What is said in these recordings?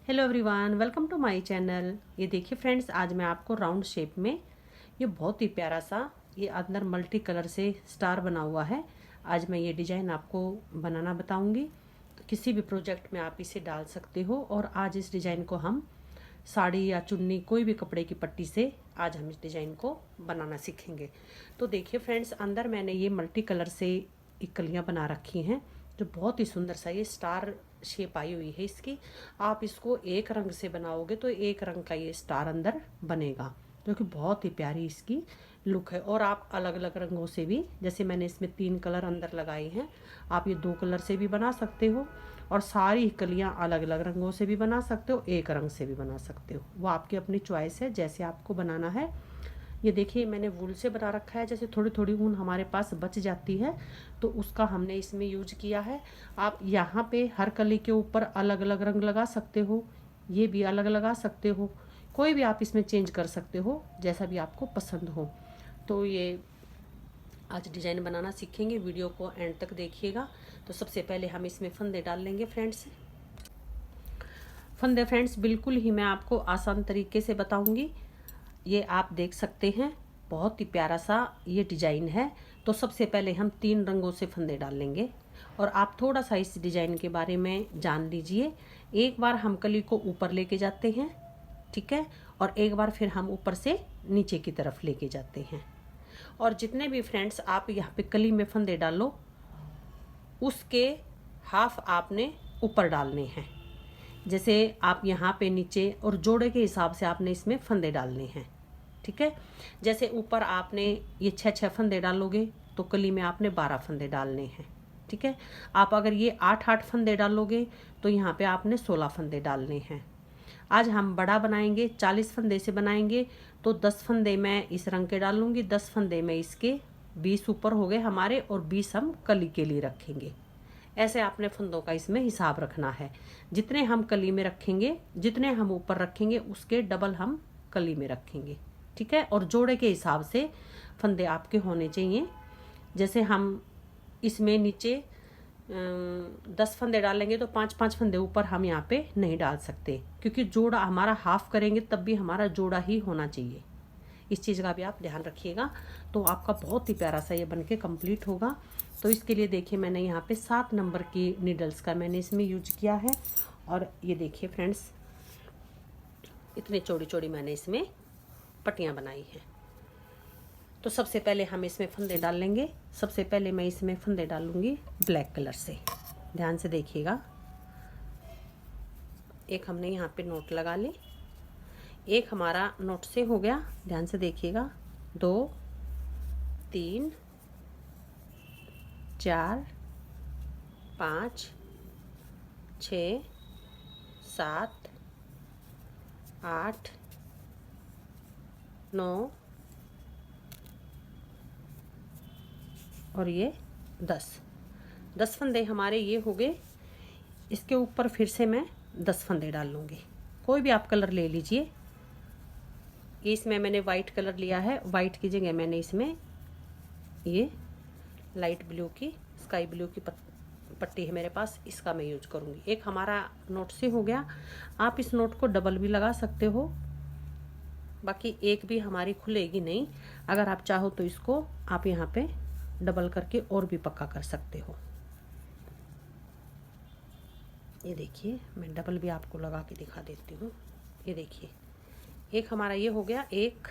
Hello everyone, welcome to my channel. ये देखिए friends, आज मैं आपको राउंड शेप में ये बहुत ही प्यारा सा ये अंदर मल्टी कलर से स्टार बना हुआ है। आज मैं ये डिज़ाइन आपको बनाना बताऊंगी। तो किसी भी प्रोजेक्ट में आप इसे डाल सकते हो। और आज इस डिज़ाइन को हम साड़ी या चुन्नी कोई भी कपड़े की पट्टी से आज हम इस डिज़ाइन को बनाना सीखेंगे। तो देखिए फ्रेंड्स, अंदर मैंने ये मल्टी कलर से कलियाँ बना रखी हैं जो बहुत ही सुंदर सा ये स्टार शेप आई हुई है इसकी। आप इसको एक रंग से बनाओगे तो एक रंग का ये स्टार अंदर बनेगा, जो कि बहुत ही प्यारी इसकी लुक है। और आप अलग अलग रंगों से भी, जैसे मैंने इसमें 3 कलर अंदर लगाए हैं, आप ये 2 कलर से भी बना सकते हो। और सारी कलियां अलग अलग रंगों से भी बना सकते हो, एक रंग से भी बना सकते हो। वो आपकी अपनी चॉइस है, जैसे आपको बनाना है। ये देखिए मैंने वूल से बना रखा है। जैसे थोड़ी थोड़ी ऊन हमारे पास बच जाती है तो उसका हमने इसमें यूज किया है। आप यहाँ पे हर कली के ऊपर अलग अलग रंग लगा सकते हो, ये भी अलग लगा सकते हो, कोई भी आप इसमें चेंज कर सकते हो जैसा भी आपको पसंद हो। तो ये आज डिज़ाइन बनाना सीखेंगे, वीडियो को एंड तक देखिएगा। तो सबसे पहले हम इसमें फंदे डाल लेंगे फ्रेंड्स। फंदे फ्रेंड्स बिल्कुल ही मैं आपको आसान तरीके से बताऊंगी। ये आप देख सकते हैं, बहुत ही प्यारा सा ये डिज़ाइन है। तो सबसे पहले हम 3 रंगों से फंदे डाल लेंगे। और आप थोड़ा सा इस डिज़ाइन के बारे में जान लीजिए। एक बार हम कली को ऊपर लेके जाते हैं, ठीक है, और एक बार फिर हम ऊपर से नीचे की तरफ लेके जाते हैं। और जितने भी फ्रेंड्स आप यहाँ पे कली में फंदे डालो, उसके हाफ आपने ऊपर डालने हैं। जैसे आप यहाँ पे नीचे और जोड़े के हिसाब से आपने इसमें फंदे डालने हैं, ठीक है। जैसे ऊपर आपने ये 6 फंदे डालोगे तो कली में आपने 12 फंदे डालने हैं, ठीक है। आप अगर ये 8 फंदे डालोगे तो यहाँ पे आपने 16 फंदे डालने हैं। आज हम बड़ा बनाएंगे, 40 फंदे से बनाएंगे। तो 10 फंदे मैं इस रंग के डालूंगी, 10 फंदे में इसके, 20 ऊपर हो गए हमारे, और 20 हम कली के लिए रखेंगे। ऐसे आपने फंदों का इसमें हिसाब रखना है। जितने हम कली में रखेंगे, जितने हम ऊपर रखेंगे, उसके डबल हम कली में रखेंगे, ठीक है। और जोड़े के हिसाब से फंदे आपके होने चाहिए। जैसे हम इसमें नीचे 10 फंदे डालेंगे तो 5 फंदे ऊपर हम यहाँ पे नहीं डाल सकते, क्योंकि जोड़ा हमारा हाफ करेंगे तब भी हमारा जोड़ा ही होना चाहिए। इस चीज़ का भी आप ध्यान रखिएगा। तो आपका बहुत ही प्यारा सा ये बनके कंप्लीट होगा। तो इसके लिए देखिए मैंने यहाँ पे 7 नंबर की नीडल्स का मैंने इसमें यूज किया है। और ये देखिए फ्रेंड्स, इतनी चौड़ी चौड़ी मैंने इसमें पट्टियाँ बनाई हैं। तो सबसे पहले हम इसमें फंदे डाल लेंगे। सबसे पहले मैं इसमें फंदे डालूंगी ब्लैक कलर से। ध्यान से देखिएगा। एक हमने यहाँ पे नोट लगा ली, एक हमारा नोट से हो गया। ध्यान से देखिएगा। 2 3 4 5 6 7 8 9 और ये 10 फंदे हमारे ये हो गए। इसके ऊपर फिर से मैं 10 फंदे डाल लूँगी। कोई भी आप कलर ले लीजिए। इसमें मैंने वाइट कलर लिया है, वाइट की जगह मैंने इसमें ये लाइट ब्लू की, स्काई ब्लू की पट्टी है मेरे पास, इसका मैं यूज करूँगी। एक हमारा नोट से हो गया। आप इस नोट को डबल भी लगा सकते हो, बाकी एक भी हमारी खुलेगी नहीं। अगर आप चाहो तो इसको आप यहाँ पे डबल करके और भी पक्का कर सकते हो। ये देखिए मैं डबल भी आपको लगा के दिखा देती हूँ। ये देखिए, एक हमारा ये हो गया। 1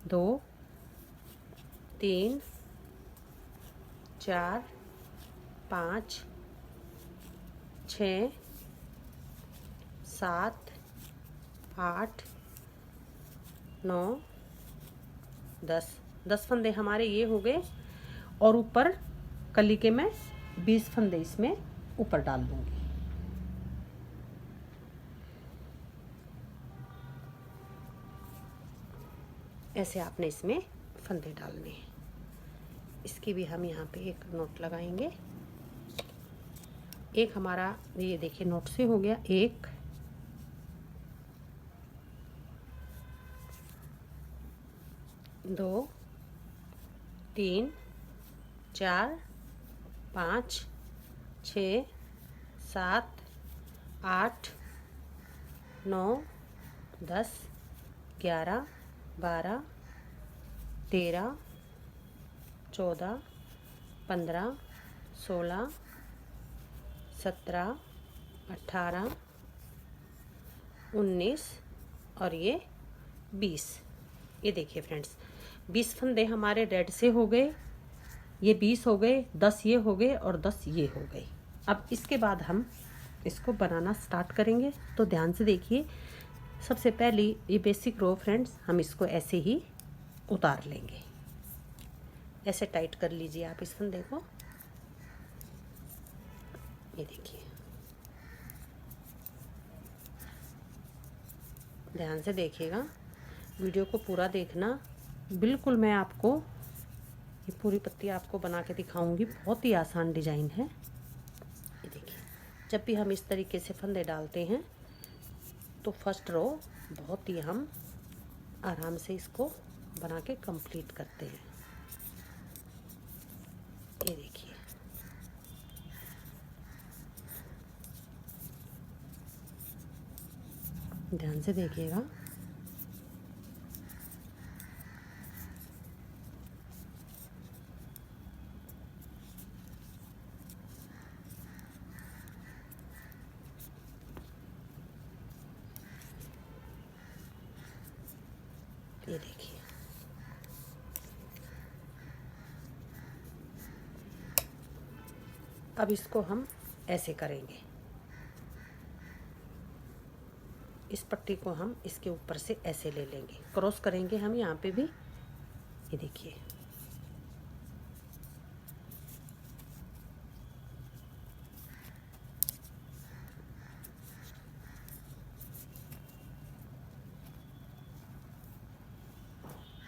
2 3 4 5 6 7 8 9 10 फंदे हमारे ये हो गए। और ऊपर कली के मैं 20 फंदे इसमें ऊपर डाल दूंगी। ऐसे आपने इसमें फंदे डालने हैं। इसकी भी हम यहाँ पे एक नोट लगाएंगे। एक हमारा ये देखिए नोट से हो गया। 1 2 3 4 5 6 7 8 9, 10, 11, 12, 13, 14, 15, 16, 17, 18, 19 और ये 20। ये देखिए फ्रेंड्स, 20 फंदे हमारे रेड से हो गए, ये 20 हो गए, 10 ये हो गए और 10 ये हो गए। अब इसके बाद हम इसको बनाना स्टार्ट करेंगे। तो ध्यान से देखिए, सबसे पहली ये बेसिक रो फ्रेंड्स, हम इसको ऐसे ही उतार लेंगे। ऐसे टाइट कर लीजिए आप इस फंदे को। ये देखिए, ध्यान से देखिएगा, वीडियो को पूरा देखना। बिल्कुल मैं आपको ये पूरी पत्ती आपको बना के दिखाऊंगी। बहुत ही आसान डिजाइन है। ये देखिए, जब भी हम इस तरीके से फंदे डालते हैं तो फर्स्ट रो बहुत ही हम आराम से इसको बना के कंप्लीट करते हैं। ये देखिए, ध्यान से देखिएगा। ये देखिए, अब इसको हम ऐसे करेंगे। इस पट्टी को हम इसके ऊपर से ऐसे ले लेंगे, क्रॉस करेंगे हम यहाँ पे भी। ये देखिए,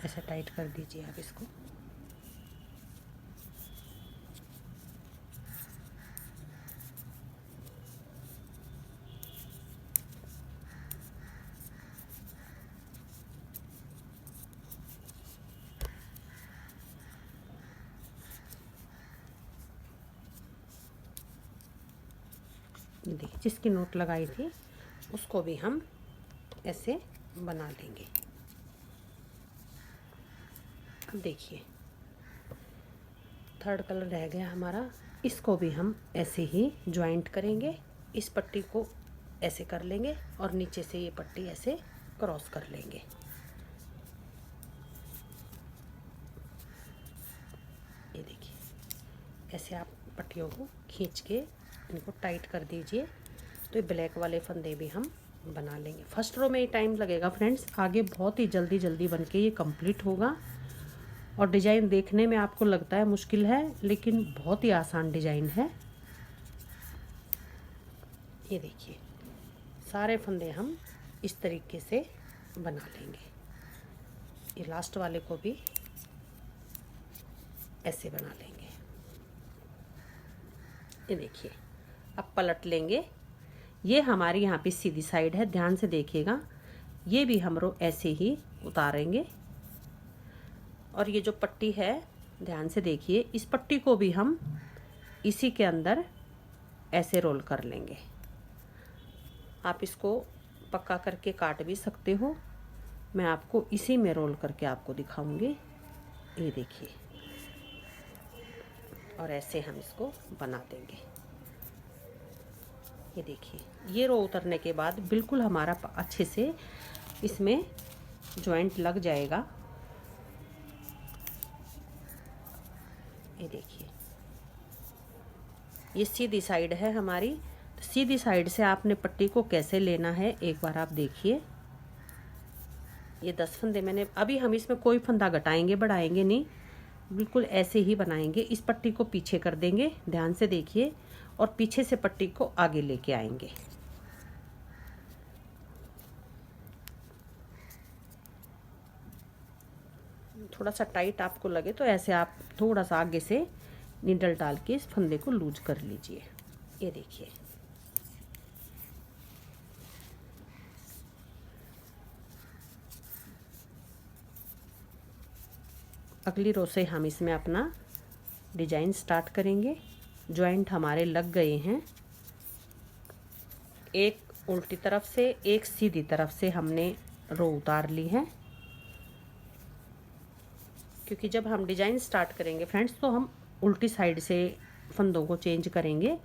ऐसे टाइट कर दीजिए आप इसको। देखिए, जिसकी नोट लगाई थी उसको भी हम ऐसे बना लेंगे। अब देखिए, थर्ड कलर रह गया हमारा, इसको भी हम ऐसे ही ज्वाइंट करेंगे। इस पट्टी को ऐसे कर लेंगे और नीचे से ये पट्टी ऐसे क्रॉस कर लेंगे। ये देखिए, ऐसे आप पट्टियों को खींच के इनको टाइट कर दीजिए। तो ये ब्लैक वाले फंदे भी हम बना लेंगे। फर्स्ट रो में ही टाइम लगेगा फ्रेंड्स, आगे बहुत ही जल्दी जल्दी बन के ये कंप्लीट होगा। और डिज़ाइन देखने में आपको लगता है मुश्किल है, लेकिन बहुत ही आसान डिज़ाइन है। ये देखिए, सारे फंदे हम इस तरीके से बना लेंगे। ये लास्ट वाले को भी ऐसे बना लेंगे। ये देखिए, अब पलट लेंगे। ये हमारी यहाँ पे सीधी साइड है, ध्यान से देखिएगा। ये भी हम रो ऐसे ही उतारेंगे। और ये जो पट्टी है, ध्यान से देखिए, इस पट्टी को भी हम इसी के अंदर ऐसे रोल कर लेंगे। आप इसको पक्का करके काट भी सकते हो, मैं आपको इसी में रोल करके आपको दिखाऊंगी। ये देखिए, और ऐसे हम इसको बना देंगे। ये देखिए, ये रो उतरने के बाद बिल्कुल हमारा अच्छे से इसमें जॉइंट लग जाएगा। ये देखिए, ये सीधी साइड है हमारी। तो सीधी साइड से आपने पट्टी को कैसे लेना है एक बार आप देखिए। ये 10 फंदे मैंने, अभी हम इसमें कोई फंदा घटाएंगे बढ़ाएंगे नहीं, बिल्कुल ऐसे ही बनाएंगे। इस पट्टी को पीछे कर देंगे, ध्यान से देखिए, और पीछे से पट्टी को आगे लेके आएंगे। थोड़ा सा टाइट आपको लगे तो ऐसे आप थोड़ा सा आगे से नीडल डाल के इस फंदे को लूज कर लीजिए। ये देखिए, अगली रो से हम इसमें अपना डिजाइन स्टार्ट करेंगे। जॉइंट हमारे लग गए हैं। एक उल्टी तरफ से, एक सीधी तरफ से हमने रो उतार ली है, क्योंकि जब हम डिजाइन स्टार्ट करेंगे फ्रेंड्स तो हम उल्टी साइड से फंदों को चेंज करेंगे,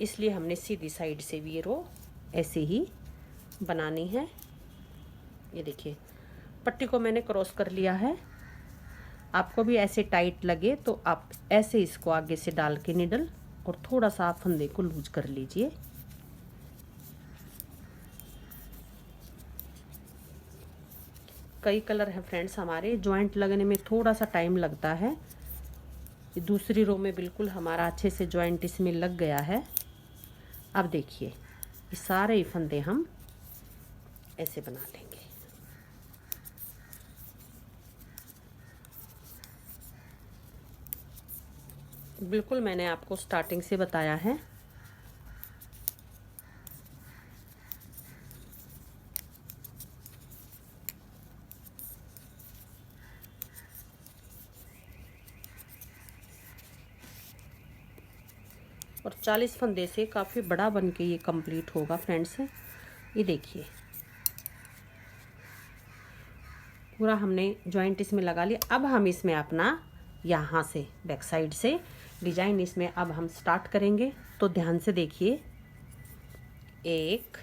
इसलिए हमने सीधी साइड से भी ये रो ऐसे ही बनानी है। ये देखिए पट्टी को मैंने क्रॉस कर लिया है। आपको भी ऐसे टाइट लगे तो आप ऐसे इसको आगे से डाल के निडल और थोड़ा सा आप फंदे को लूज कर लीजिए। कई कलर हैं फ्रेंड्स हमारे, जॉइंट लगने में थोड़ा सा टाइम लगता है। दूसरी रो में बिल्कुल हमारा अच्छे से जॉइंट इसमें लग गया है। अब देखिए ये सारे फंदे हम ऐसे बना लेंगे। बिल्कुल मैंने आपको स्टार्टिंग से बताया है। और 40 फंदे से काफ़ी बड़ा बन के ये कंप्लीट होगा फ्रेंड्स। ये देखिए पूरा हमने जॉइंट इसमें लगा लिया। अब हम इसमें अपना यहाँ से बैक साइड से डिजाइन इसमें अब हम स्टार्ट करेंगे। तो ध्यान से देखिए, 1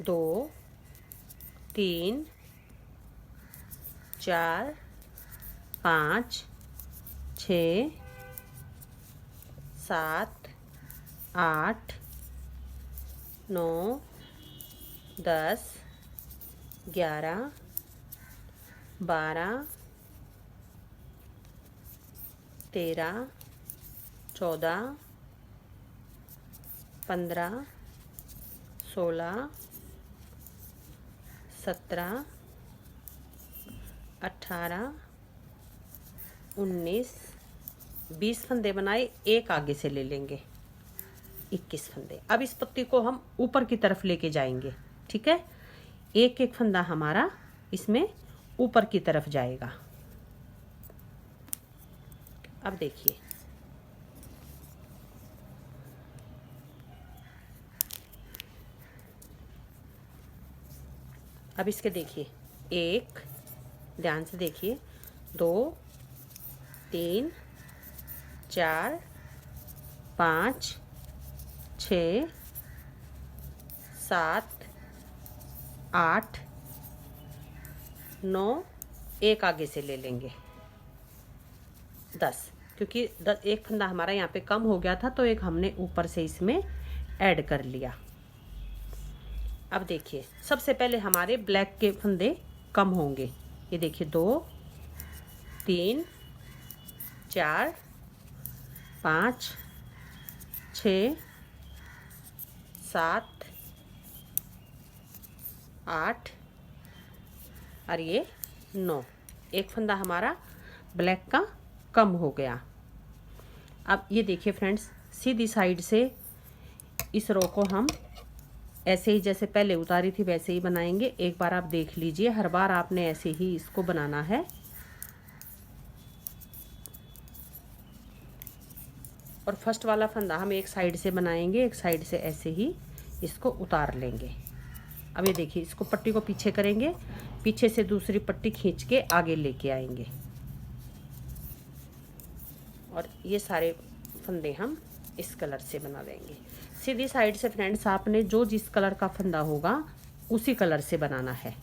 2 3 4 5 6 7 8 9 10 11 12 13 14 15 16 17 18 19 20 फंदे बनाए, एक आगे से ले लेंगे 21 फंदे। अब इस पत्ती को हम ऊपर की तरफ लेके जाएंगे, ठीक है। एक एक फंदा हमारा इसमें ऊपर की तरफ जाएगा। अब देखिए अब इसके देखिए, 1 ध्यान से देखिए, 2 3 4 5 6 7 8 9, एक आगे से ले लेंगे 10, क्योंकि एक फंदा हमारा यहाँ पे कम हो गया था तो एक हमने ऊपर से इसमें ऐड कर लिया। अब देखिए सबसे पहले हमारे ब्लैक के फंदे कम होंगे। ये देखिए 2 3 4 5 6 7 8 और ये 9, एक फंदा हमारा ब्लैक का कम हो गया। अब ये देखिए फ्रेंड्स, सीधी साइड से इस रो को हम ऐसे ही जैसे पहले उतारी थी वैसे ही बनाएंगे। एक बार आप देख लीजिए, हर बार आपने ऐसे ही इसको बनाना है। और फर्स्ट वाला फंदा हम एक साइड से बनाएंगे, एक साइड से ऐसे ही इसको उतार लेंगे। अब ये देखिए, इसको पट्टी को पीछे करेंगे, पीछे से दूसरी पट्टी खींच के आगे लेके आएंगे और ये सारे फंदे हम इस कलर से बना देंगे। सीधी साइड से फ्रेंड्स आपने जो जिस कलर का फंदा होगा उसी कलर से बनाना है।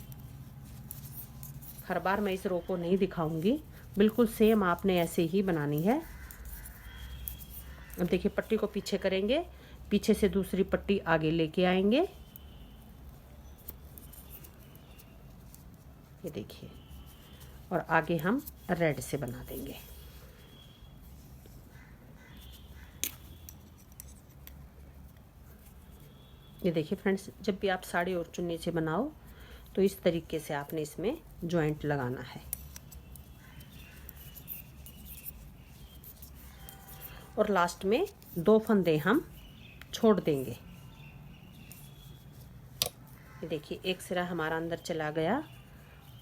हर बार मैं इस रो को नहीं दिखाऊंगी, बिल्कुल सेम आपने ऐसे ही बनानी है। अब देखिए पट्टी को पीछे करेंगे, पीछे से दूसरी पट्टी आगे लेके आएंगे। ये देखिए, और आगे हम रेड से बना देंगे। ये देखिए फ्रेंड्स, जब भी आप साड़ी और चुन्नी से बनाओ तो इस तरीके से आपने इसमें जॉइंट लगाना है। और लास्ट में 2 फंदे हम छोड़ देंगे। ये देखिए, एक सिरा हमारा अंदर चला गया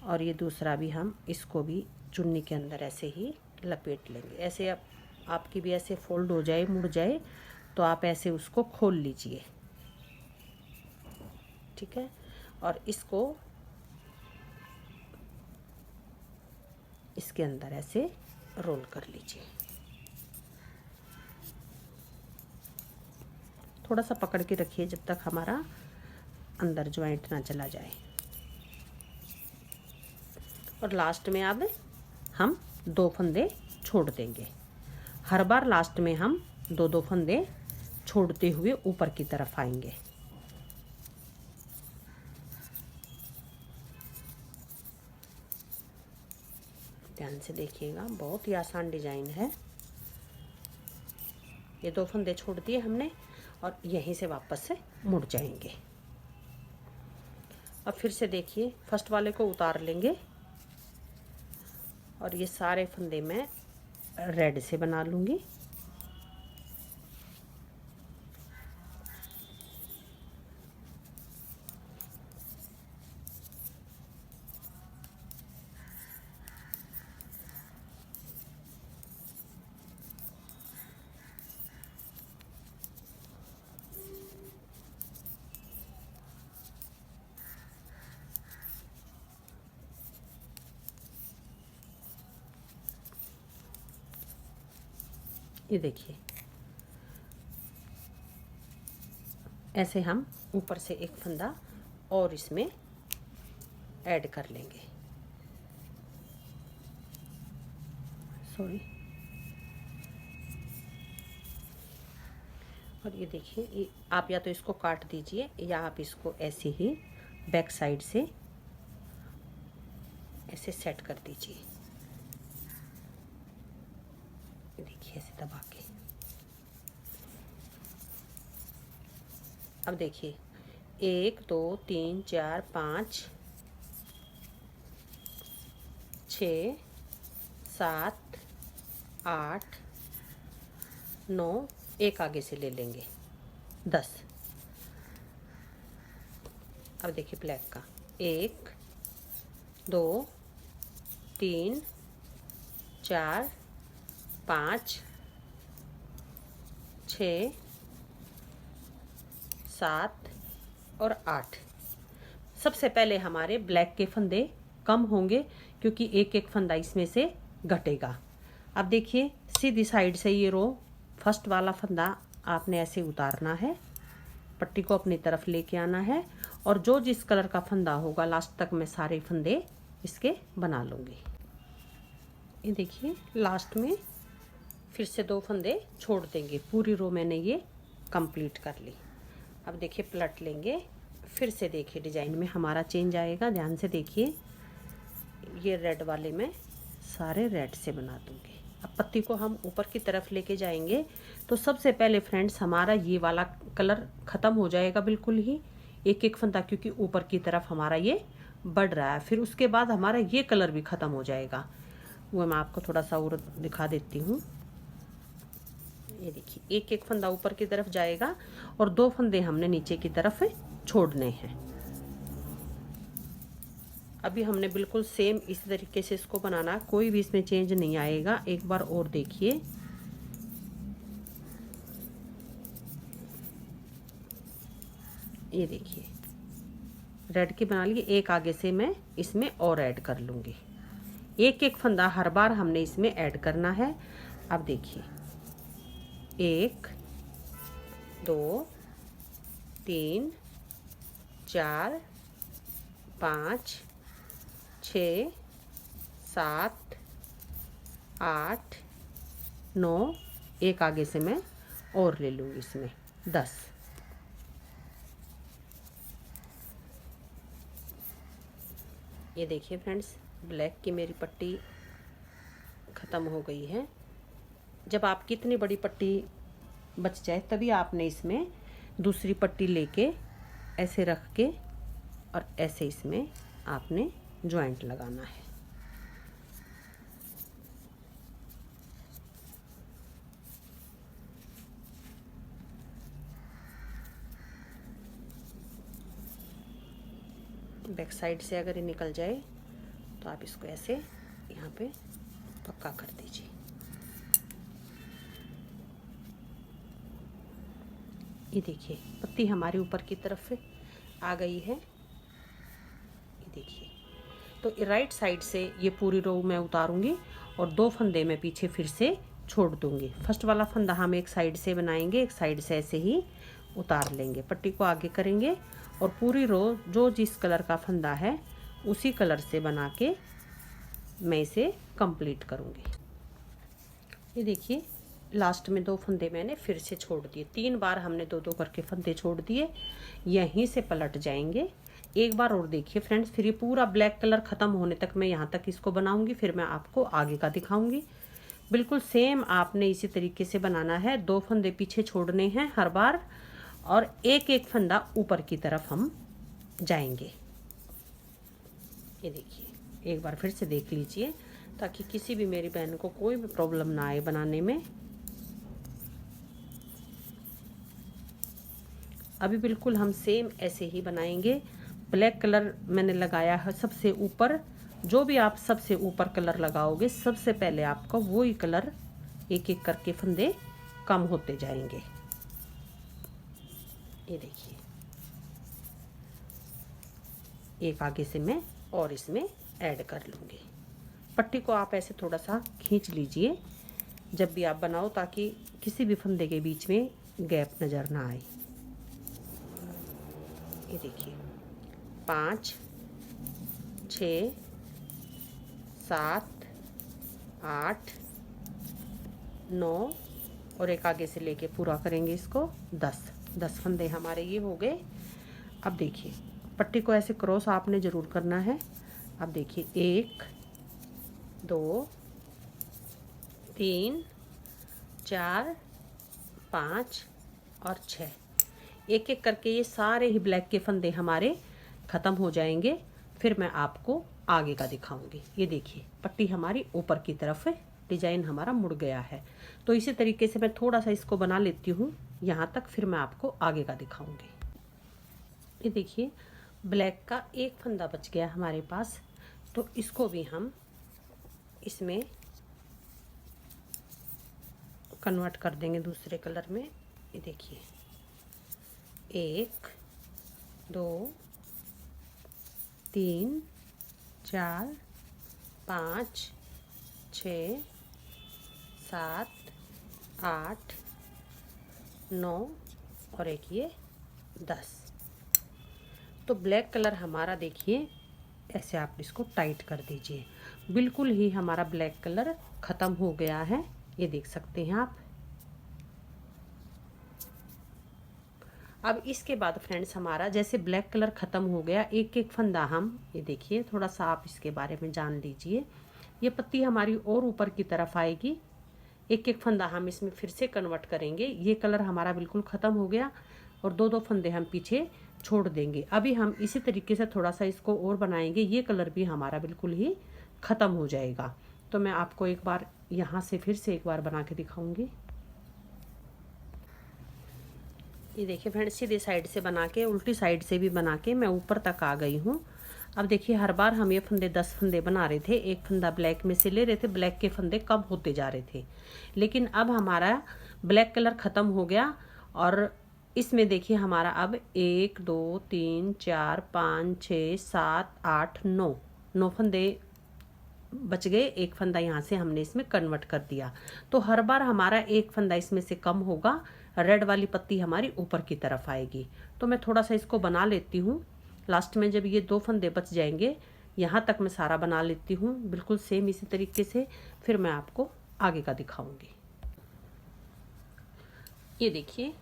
और ये दूसरा भी हम इसको भी चुन्नी के अंदर ऐसे ही लपेट लेंगे। ऐसे आपकी भी ऐसे फोल्ड हो जाए, मुड़ जाए तो आप ऐसे उसको खोल लीजिए, ठीक है। और इसको इसके अंदर ऐसे रोल कर लीजिए। थोड़ा सा पकड़ के रखिए जब तक हमारा अंदर ज्वाइंट ना चला जाए। और लास्ट में अब हम 2 फंदे छोड़ देंगे। हर बार लास्ट में हम 2-2 फंदे छोड़ते हुए ऊपर की तरफ आएंगे। ध्यान से देखिएगा, बहुत ही आसान डिजाइन है। ये 2 फंदे छोड़ दिए हमने और यहीं से वापस से मुड़ जाएंगे। अब फिर से देखिए, फर्स्ट वाले को उतार लेंगे और ये सारे फंदे मैं रेड से बना लूँगी। ये देखिए, ऐसे हम ऊपर से एक फंदा और इसमें ऐड कर लेंगे। सॉरी। और ये देखिए, ये आप या तो इसको काट दीजिए या आप इसको ऐसे ही बैक साइड से ऐसे सेट कर दीजिए। देखिए ऐसे दबा के। अब देखिए 1 2 3 4 5 6 7 8 9, एक आगे से ले लेंगे 10। अब देखिए ब्लैक का 1 2 3 4 5 6 7 और 8। सबसे पहले हमारे ब्लैक के फंदे कम होंगे क्योंकि एक एक फंदा इसमें से घटेगा। अब देखिए सीधी साइड से ये रो फर्स्ट वाला फंदा आपने ऐसे उतारना है, पट्टी को अपनी तरफ लेके आना है और जो जिस कलर का फंदा होगा लास्ट तक मैं सारे फंदे इसके बना लूँगी। ये देखिए लास्ट में फिर से 2 फंदे छोड़ देंगे। पूरी रो मैंने ये कंप्लीट कर ली। अब देखिए पलट लेंगे, फिर से देखिए डिजाइन में हमारा चेंज आएगा। ध्यान से देखिए, ये रेड वाले में सारे रेड से बना दूंगी। अब पत्ती को हम ऊपर की तरफ लेके जाएंगे तो सबसे पहले फ्रेंड्स हमारा ये वाला कलर ख़त्म हो जाएगा बिल्कुल ही, एक एक फंदा, क्योंकि ऊपर की तरफ हमारा ये बढ़ रहा है। फिर उसके बाद हमारा ये कलर भी ख़त्म हो जाएगा। वो मैं आपको थोड़ा सा और दिखा देती हूँ। ये देखिए एक एक फंदा ऊपर की तरफ जाएगा और 2 फंदे हमने नीचे की तरफ छोड़ने हैं। अभी हमने बिल्कुल सेम इस तरीके से इसको बनाना, कोई भी इसमें चेंज नहीं आएगा। एक बार और देखिए, ये देखिए रेड की बना लिए। एक आगे से मैं इसमें और ऐड कर लूँगी। एक एक फंदा हर बार हमने इसमें ऐड करना है। अब देखिए 1 2 3 4 5 6 7 8 9, एक आगे से मैं और ले लूँगी इसमें 10। ये देखिए फ्रेंड्स, ब्लैक की मेरी पट्टी ख़त्म हो गई है। जब आपकी इतनी बड़ी पट्टी बच जाए तभी आपने इसमें दूसरी पट्टी लेके ऐसे रख के और ऐसे इसमें आपने जॉइंट लगाना है। बैक साइड से अगर ये निकल जाए तो आप इसको ऐसे यहाँ पे पक्का कर दीजिए। ये देखिए पत्ती हमारे ऊपर की तरफ आ गई है। ये देखिए, तो राइट साइड से ये पूरी रो मैं उतारूंगी और 2 फंदे मैं पीछे फिर से छोड़ दूंगी। फर्स्ट वाला फंदा हम एक साइड से बनाएंगे, एक साइड से ऐसे ही उतार लेंगे, पट्टी को आगे करेंगे और पूरी रो जो जिस कलर का फंदा है उसी कलर से बना के मैं इसे कंप्लीट करूंगी। ये देखिए लास्ट में 2 फंदे मैंने फिर से छोड़ दिए। 3 बार हमने 2-2 करके फंदे छोड़ दिए, यहीं से पलट जाएंगे। एक बार और देखिए फ्रेंड्स, फिर ये पूरा ब्लैक कलर ख़त्म होने तक मैं यहाँ तक इसको बनाऊंगी, फिर मैं आपको आगे का दिखाऊंगी। बिल्कुल सेम आपने इसी तरीके से बनाना है। 2 फंदे पीछे छोड़ने हैं हर बार और एक एक फंदा ऊपर की तरफ हम जाएंगे। ये देखिए एक बार फिर से देख लीजिए ताकि किसी भी मेरी बहन को कोई भी प्रॉब्लम ना आए बनाने में। अभी बिल्कुल हम सेम ऐसे ही बनाएंगे। ब्लैक कलर मैंने लगाया है सबसे ऊपर। जो भी आप सबसे ऊपर कलर लगाओगे सबसे पहले आपका वही कलर एक एक करके फंदे कम होते जाएंगे। ये देखिए एक आगे से मैं और इसमें ऐड कर लूँगी। पट्टी को आप ऐसे थोड़ा सा खींच लीजिए जब भी आप बनाओ, ताकि किसी भी फंदे के बीच में गैप नज़र ना आए। ये देखिए 5 6 7 8 9 और एक आगे से लेके पूरा करेंगे इसको 10 फंदे हमारे ये हो गए। अब देखिए पट्टी को ऐसे क्रॉस आपने ज़रूर करना है। अब देखिए 1 2 3 4 5 और 6 एक एक करके ये सारे ही ब्लैक के फंदे हमारे ख़त्म हो जाएंगे। फिर मैं आपको आगे का दिखाऊंगी। ये देखिए पट्टी हमारी ऊपर की तरफ है, डिजाइन हमारा मुड़ गया है। तो इसी तरीके से मैं थोड़ा सा इसको बना लेती हूँ यहाँ तक, फिर मैं आपको आगे का दिखाऊंगी। ये देखिए ब्लैक का एक फंदा बच गया हमारे पास, तो इसको भी हम इसमें कन्वर्ट कर देंगे दूसरे कलर में। ये देखिए 1 2 3 4 5 6 7 8 9 और एक ये 10। तो ब्लैक कलर हमारा देखिए ऐसे आप इसको टाइट कर दीजिए। बिल्कुल ही हमारा ब्लैक कलर ख़त्म हो गया है, ये देख सकते हैं आप। अब इसके बाद फ्रेंड्स हमारा जैसे ब्लैक कलर ख़त्म हो गया, एक एक फंदा हम ये देखिए थोड़ा सा आप इसके बारे में जान लीजिए। ये पत्ती हमारी और ऊपर की तरफ आएगी, एक एक फंदा हम इसमें फिर से कन्वर्ट करेंगे। ये कलर हमारा बिल्कुल ख़त्म हो गया और 2-2 फंदे हम पीछे छोड़ देंगे। अभी हम इसी तरीके से थोड़ा सा इसको और बनाएंगे, ये कलर भी हमारा बिल्कुल ही ख़त्म हो जाएगा। तो मैं आपको एक बार यहाँ से फिर से एक बार बना के दिखाऊंगी। ये देखिए फ्रेंड्स सीधे साइड से बना के उल्टी साइड से भी बना के मैं ऊपर तक आ गई हूँ। अब देखिए हर बार हम ये फंदे 10 फंदे बना रहे थे, एक फंदा ब्लैक में से ले रहे थे, ब्लैक के फंदे कम होते जा रहे थे। लेकिन अब हमारा ब्लैक कलर ख़त्म हो गया और इसमें देखिए हमारा अब 1 2 3 4 5 6 7 8 9 फंदे बच गए। एक फंदा यहाँ से हमने इसमें कन्वर्ट कर दिया। तो हर बार हमारा एक फंदा इसमें से कम होगा, रेड वाली पत्ती हमारी ऊपर की तरफ आएगी। तो मैं थोड़ा सा इसको बना लेती हूँ। लास्ट में जब ये 2 फंदे बच जाएंगे यहाँ तक मैं सारा बना लेती हूँ बिल्कुल सेम इसी तरीके से, फिर मैं आपको आगे का दिखाऊंगी। ये देखिए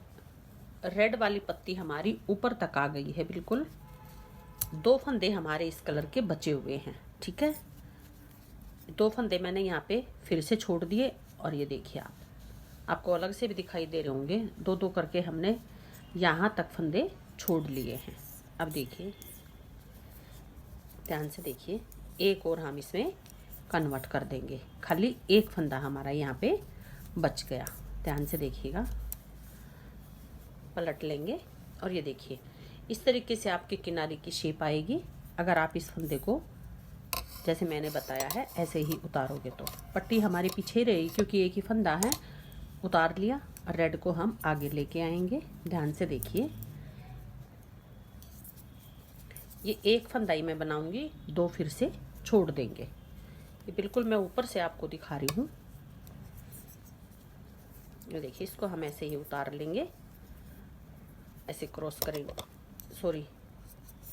रेड वाली पत्ती हमारी ऊपर तक आ गई है बिल्कुल। 2 फंदे हमारे इस कलर के बचे हुए हैं, ठीक है। 2 फंदे मैंने यहाँ पे फिर से छोड़ दिए और ये देखिए आपको अलग से भी दिखाई दे रहे होंगे, 2-2 करके हमने यहाँ तक फंदे छोड़ लिए हैं। अब देखिए ध्यान से देखिए, एक और हम इसमें कन्वर्ट कर देंगे। खाली एक फंदा हमारा यहाँ पे बच गया, ध्यान से देखिएगा। पलट लेंगे और ये देखिए इस तरीके से आपके किनारे की शेप आएगी। अगर आप इस फंदे को जैसे मैंने बताया है ऐसे ही उतारोगे तो पट्टी हमारे पीछे ही रहेगी, क्योंकि एक ही फंदा है। उतार लिया रेड को हम आगे लेके आएंगे। ध्यान से देखिए, ये एक फंदाई में बनाऊंगी, 2 फिर से छोड़ देंगे। ये बिल्कुल मैं ऊपर से आपको दिखा रही हूँ। ये देखिए, इसको हम ऐसे ही उतार लेंगे, ऐसे क्रॉस करेंगे। सॉरी,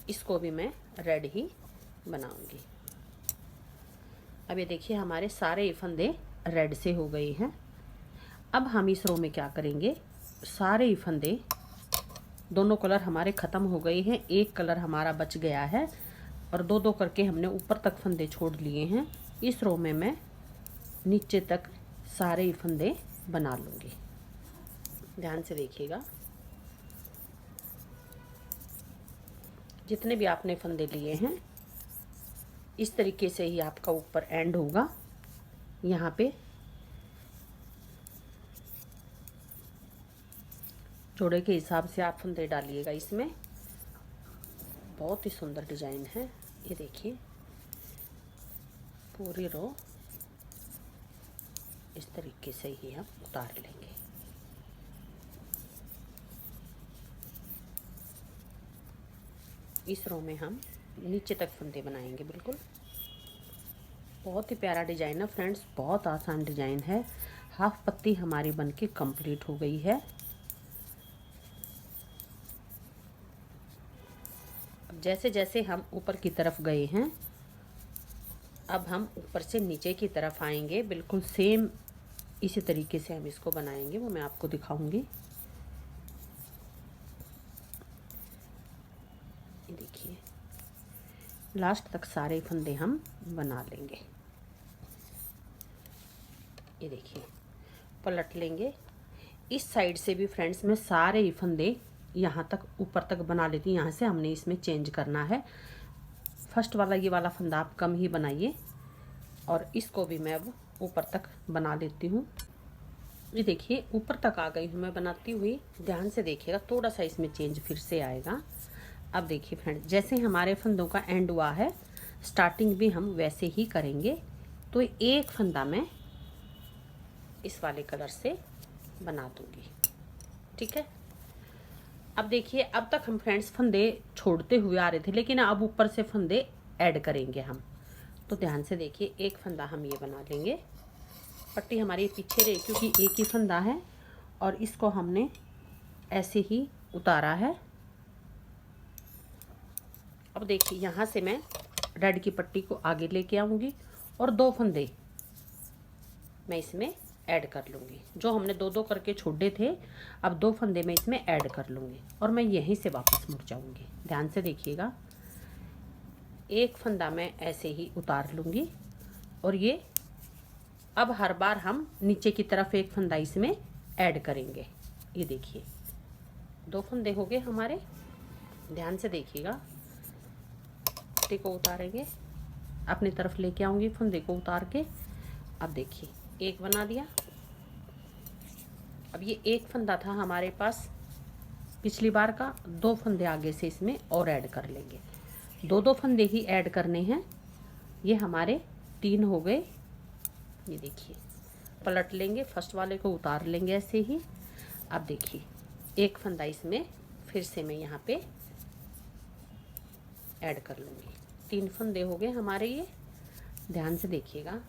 इसको भी मैं रेड ही बनाऊंगी। अब ये देखिए, हमारे सारे फंदे रेड से हो गए हैं। अब हम इस रो में क्या करेंगे, सारे फंदे, दोनों कलर हमारे ख़त्म हो गए हैं, एक कलर हमारा बच गया है और 2-2 करके हमने ऊपर तक फंदे छोड़ लिए हैं। इस रो में मैं नीचे तक सारे फंदे बना लूँगी। ध्यान से देखिएगा, जितने भी आपने फंदे लिए हैं इस तरीके से ही आपका ऊपर एंड होगा। यहाँ पे जोड़े के हिसाब से आप फंदे डालिएगा। इसमें बहुत ही सुंदर डिजाइन है। ये देखिए, पूरी रो इस तरीके से ही हम उतार लेंगे। इस रो में हम नीचे तक फंदे बनाएंगे। बिल्कुल बहुत ही प्यारा डिजाइन है फ्रेंड्स, बहुत आसान डिजाइन है। हाफ पत्ती हमारी बनके कंप्लीट हो गई है। अब जैसे जैसे हम ऊपर की तरफ गए हैं, अब हम ऊपर से नीचे की तरफ आएंगे। बिल्कुल सेम इसी तरीके से हम इसको बनाएंगे, वो मैं आपको दिखाऊंगी। ये देखिए, लास्ट तक सारे फंदे हम बना लेंगे। ये देखिए, पलट लेंगे। इस साइड से भी फ्रेंड्स मैं सारे ही फंदे यहाँ तक ऊपर तक बना लेती हूँ। यहाँ से हमने इसमें चेंज करना है। फर्स्ट वाला ये वाला फंदा आप कम ही बनाइए और इसको भी मैं अब ऊपर तक बना लेती हूँ। ये देखिए, ऊपर तक आ गई हूँ मैं बनाती हुई। ध्यान से देखिएगा, थोड़ा सा इसमें चेंज फिर से आएगा। अब देखिए फ्रेंड, जैसे हमारे फंदों का एंड हुआ है, स्टार्टिंग भी हम वैसे ही करेंगे। तो एक फंदा मैं इस वाले कलर से बना दूंगी। ठीक है, अब देखिए, अब तक हम फ्रेंड्स फंदे छोड़ते हुए आ रहे थे, लेकिन अब ऊपर से फंदे ऐड करेंगे हम। तो ध्यान से देखिए, एक फंदा हम ये बना लेंगे। पट्टी हमारी पीछे रही क्योंकि एक ही फंदा है और इसको हमने ऐसे ही उतारा है। अब देखिए, यहाँ से मैं रेड की पट्टी को आगे लेके आऊँगी और 2 फंदे मैं इसमें ऐड कर लूँगी। जो हमने 2-2 करके छोड़े थे, अब 2 फंदे मैं इसमें ऐड कर लूँगी और मैं यहीं से वापस मुड़ जाऊँगी। ध्यान से देखिएगा, एक फंदा मैं ऐसे ही उतार लूँगी और ये अब हर बार हम नीचे की तरफ एक फंदा इसमें ऐड करेंगे। ये देखिए, 2 फंदे हो गए हमारे। ध्यान से देखिएगा, पट्टी को उतारेंगे, अपनी तरफ लेके आऊँगी फंदे को उतार के। अब देखिए, एक बना दिया। अब ये एक फंदा था हमारे पास पिछली बार का, 2 फंदे आगे से इसमें और ऐड कर लेंगे। 2-2 फंदे ही ऐड करने हैं। ये हमारे 3 हो गए। ये देखिए, पलट लेंगे, फर्स्ट वाले को उतार लेंगे ऐसे ही। अब देखिए, एक फंदा इसमें फिर से मैं यहाँ पे ऐड कर लूँगी। 3 फंदे हो गए हमारे ये। ध्यान से देखिएगा,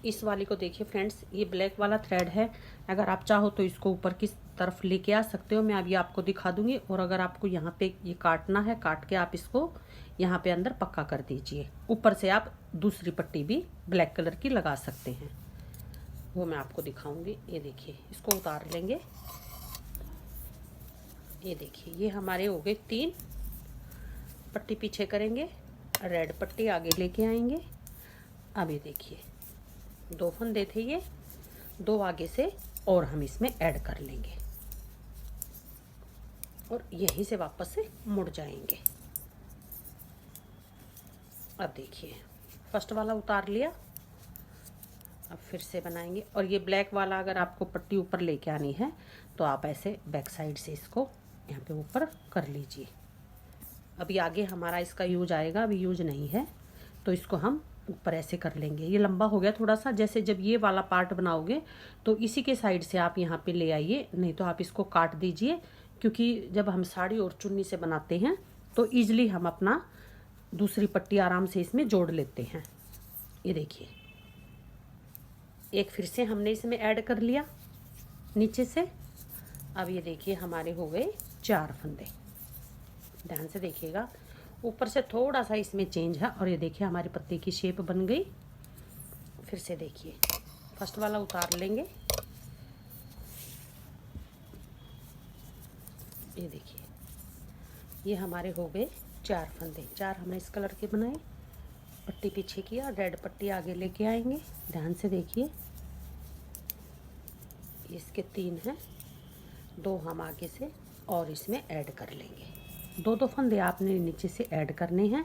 इस वाली को देखिए फ्रेंड्स, ये ब्लैक वाला थ्रेड है। अगर आप चाहो तो इसको ऊपर की तरफ लेके आ सकते हो, मैं अभी आपको दिखा दूंगी। और अगर आपको यहाँ पे ये काटना है, काट के आप इसको यहाँ पे अंदर पक्का कर दीजिए। ऊपर से आप दूसरी पट्टी भी ब्लैक कलर की लगा सकते हैं, वो मैं आपको दिखाऊंगी। ये देखिए, इसको उतार लेंगे। ये देखिए, ये हमारे हो गए 3। पट्टी पीछे करेंगे, रेड पट्टी आगे लेके आएंगे। अब ये देखिए, 2 फंदे थे ये, 2 आगे से और हम इसमें ऐड कर लेंगे और यहीं से वापस से मुड़ जाएंगे। अब देखिए, फर्स्ट वाला उतार लिया, अब फिर से बनाएंगे। और ये ब्लैक वाला अगर आपको पट्टी ऊपर लेके आनी है तो आप ऐसे बैक साइड से इसको यहाँ पे ऊपर कर लीजिए। अभी आगे हमारा इसका यूज आएगा, अभी यूज नहीं है, तो इसको हम ऊपर ऐसे कर लेंगे। ये लंबा हो गया थोड़ा सा, जैसे जब ये वाला पार्ट बनाओगे तो इसी के साइड से आप यहाँ पे ले आइए, नहीं तो आप इसको काट दीजिए, क्योंकि जब हम साड़ी और चुन्नी से बनाते हैं तो ईजिली हम अपना दूसरी पट्टी आराम से इसमें जोड़ लेते हैं। ये देखिए, एक फिर से हमने इसमें ऐड कर लिया नीचे से। अब ये देखिए हमारे हो गए 4 फंदे। ध्यान से देखिएगा, ऊपर से थोड़ा सा इसमें चेंज है, और ये देखिए हमारी पत्ती की शेप बन गई। फिर से देखिए, फर्स्ट वाला उतार लेंगे। ये देखिए, ये हमारे हो गए 4 फंदे। 4 हमने इस कलर के बनाए, पट्टी पीछे किया, रेड पट्टी आगे लेके आएंगे। ध्यान से देखिए, इसके 3 हैं, 2 हम आगे से और इसमें ऐड कर लेंगे। 2 फंदे आपने नीचे से ऐड करने हैं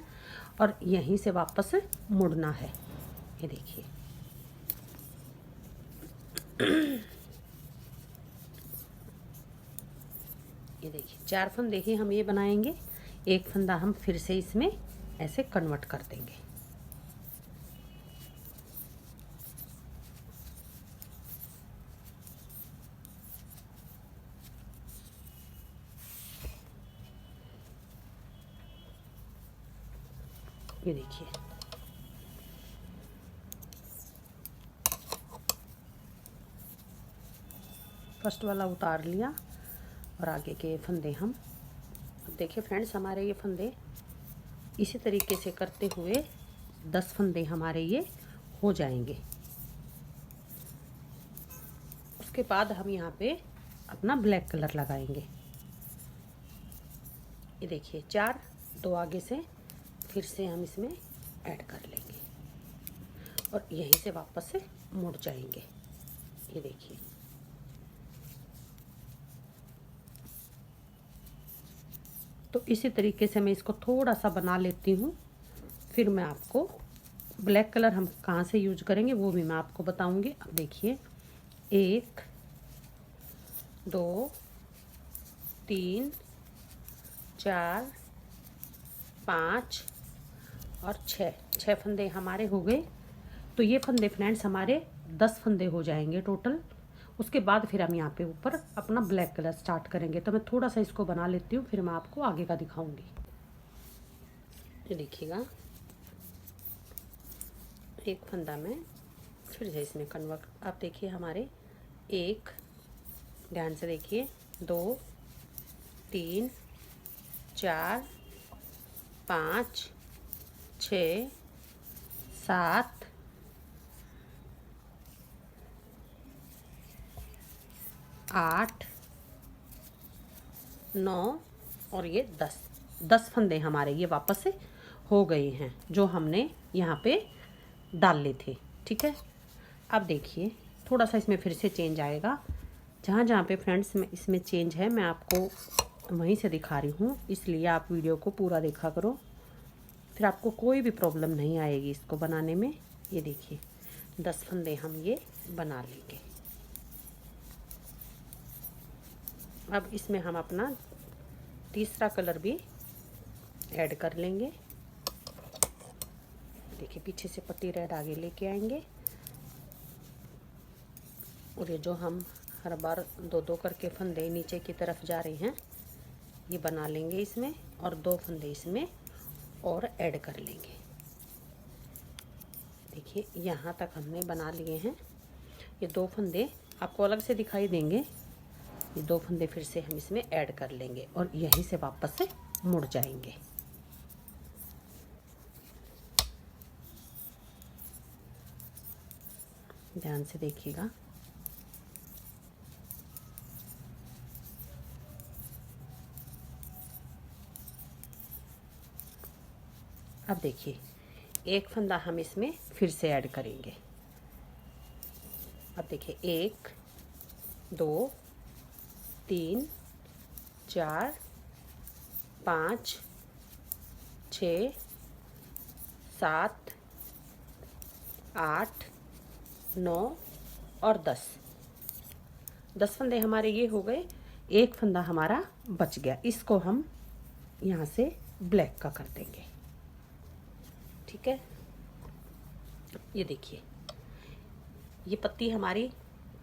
और यहीं से वापस मुड़ना है। ये देखिए, ये देखिए 4 फंदे ही हम ये बनाएंगे। एक फंदा हम फिर से इसमें ऐसे कन्वर्ट कर देंगे। ये देखिए, फर्स्ट वाला उतार लिया और आगे के फंदे हम, देखिए फ्रेंड्स, हमारे ये फंदे इसी तरीके से करते हुए 10 फंदे हमारे ये हो जाएंगे। उसके बाद हम यहाँ पे अपना ब्लैक कलर लगाएंगे। ये देखिए 4, 2 आगे से फिर से हम इसमें ऐड कर लेंगे और यहीं से वापस से मुड़ जाएंगे। ये देखिए, तो इसी तरीके से मैं इसको थोड़ा सा बना लेती हूँ, फिर मैं आपको ब्लैक कलर हम कहाँ से यूज करेंगे वो भी मैं आपको बताऊंगी। अब देखिए, 1 2 3 4 5 और 6 फंदे हमारे हो गए। तो ये फंदे फ्रेंड्स हमारे 10 फंदे हो जाएंगे टोटल। उसके बाद फिर हम यहाँ पे ऊपर अपना ब्लैक कलर स्टार्ट करेंगे। तो मैं थोड़ा सा इसको बना लेती हूँ, फिर मैं आपको आगे का दिखाऊंगी। ये देखिएगा, एक फंदा में फिर से इसमें कन्वर्ट। आप देखिए हमारे 1, ध्यान से देखिए, 2 3 4 5 6 7 8 9 और ये 10 फंदे हमारे ये वापस से हो गए हैं, जो हमने यहाँ पे डाल लिए थे। ठीक है, अब देखिए थोड़ा सा इसमें फिर से चेंज आएगा। जहाँ जहाँ पे फ्रेंड्स में इसमें चेंज है मैं आपको वहीं से दिखा रही हूँ, इसलिए आप वीडियो को पूरा देखा करो, फिर आपको कोई भी प्रॉब्लम नहीं आएगी इसको बनाने में। ये देखिए 10 फंदे हम ये बना लेंगे। अब इसमें हम अपना तीसरा कलर भी ऐड कर लेंगे। देखिए पीछे से पट्टी रेड आगे लेके आएंगे और ये जो हम हर बार 2-2 करके फंदे नीचे की तरफ जा रहे हैं ये बना लेंगे इसमें, और 2 फंदे इसमें और ऐड कर लेंगे। देखिए यहाँ तक हमने बना लिए हैं। ये 2 फंदे आपको अलग से दिखाई देंगे, ये 2 फंदे फिर से हम इसमें ऐड कर लेंगे और यहीं से वापस से मुड़ जाएंगे। ध्यान से देखिएगा, अब देखिए एक फंदा हम इसमें फिर से ऐड करेंगे। अब देखिए 1 2 3 4 5 6 7 8 9 और 10 फंदे हमारे ये हो गए। एक फंदा हमारा बच गया, इसको हम यहाँ से ब्लैक का कर देंगे। ठीक है, ये देखिए, ये पत्ती हमारी